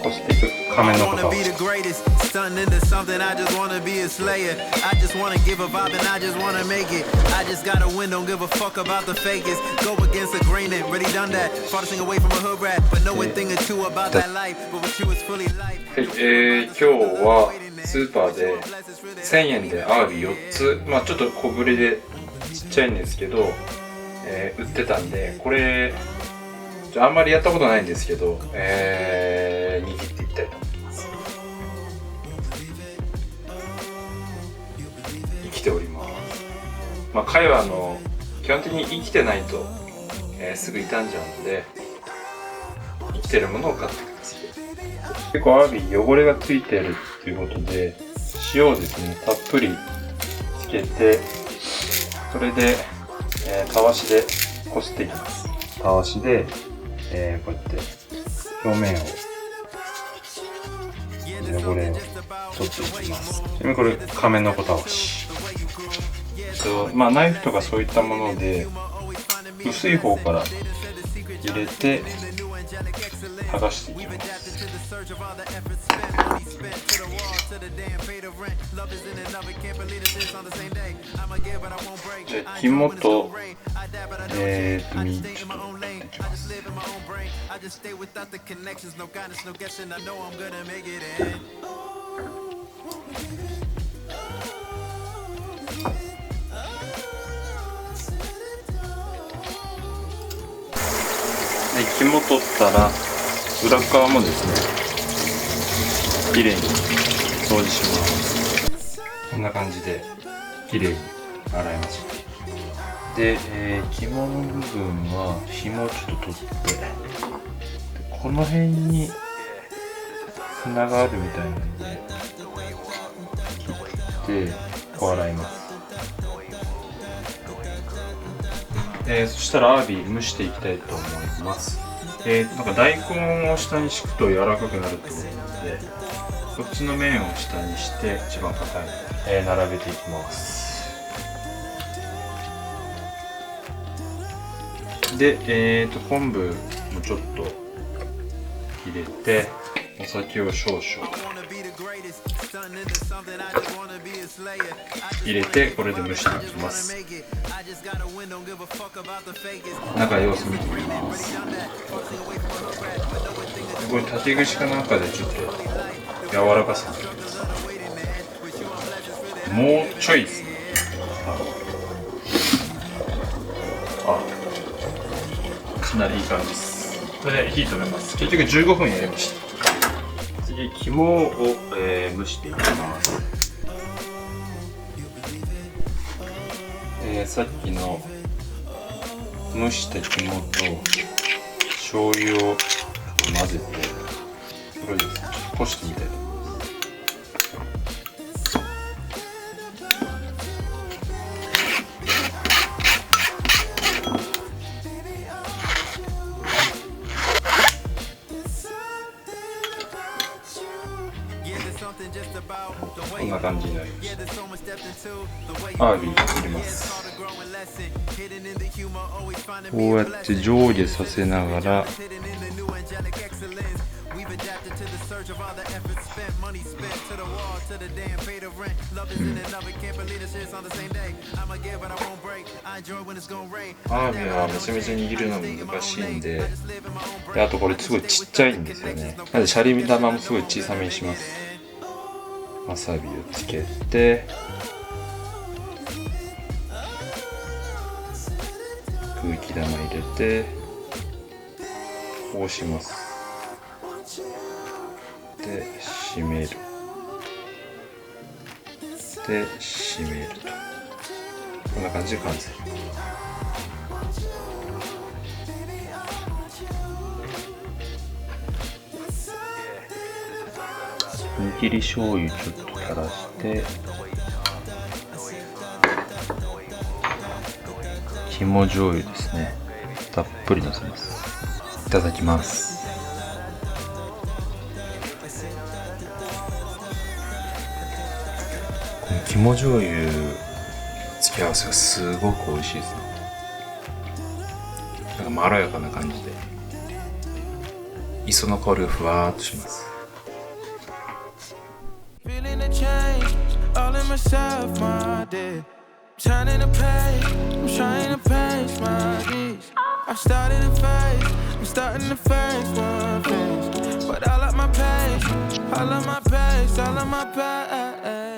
こしていく仮面のことを。今日はスーパーで1000円でアワビ4つ、ちょっと小ぶりでちっちゃいんですけど、売ってたんで、これあんまりやったことないんですけど、握っていきたいと思います。生きております。貝は基本的に生きてないと、すぐ傷んじゃうので、生きてるものを買ってください。結構アワビ汚れがついてるっていうことで、塩をですねたっぷりつけて、それで、たわしでこしていきます。たわしで、こうやって表面を汚れを取っていきます。ちなみにこれ仮面のこたわし。ナイフとかそういったもので薄い方から入れて剥がしていきます。じゃあ肝と身ちょっと取っていきます。で、肝取ったら裏側もですねきれいに掃除します。こんな感じできれいに洗いました。で、肝の部分は紐をちょっと取って、この辺に砂があるみたいなので切ってこう洗います。そしたらアワビ蒸していきたいと思います。大根を下に敷くと柔らかくなると思うので、こっちの面を下にして一番硬いので、並べていきます。で、昆布もちょっと入れて、お酒を少々入れて、これで蒸していきます。中様子見てみます。これ竹串かなんかでちょっと柔らかさがあります。もうちょいですね。かなりいい感じです。これで火止めます。結局15分やりました。次、肝を、蒸していきます。さっきの蒸した肝と醤油を混ぜて、これですね、こしてみたいと思います。こんな感じになりました。アワビ入れます。こうやって上下させながら、アワビはめちゃめちゃ握るの難しいんで、あとこれすごいちっちゃいんですよね。なのでシャリ玉もすごい小さめにします。わさびをつけて、空気玉入れて、こうします。で、締める。で、締めると。こんな感じで完成。握り醤油ちょっと垂らして、肝醤油ですね、たっぷりのせます。いただきます。この肝醤油の付け合わせがすごく美味しいですね。なんかまろやかな感じで、磯の香りがふわーっとします。myself my day. Turning the page, I'm trying to pace my knees. I'm starting to face one face. But I like my pace, I love my pace, I love my pace.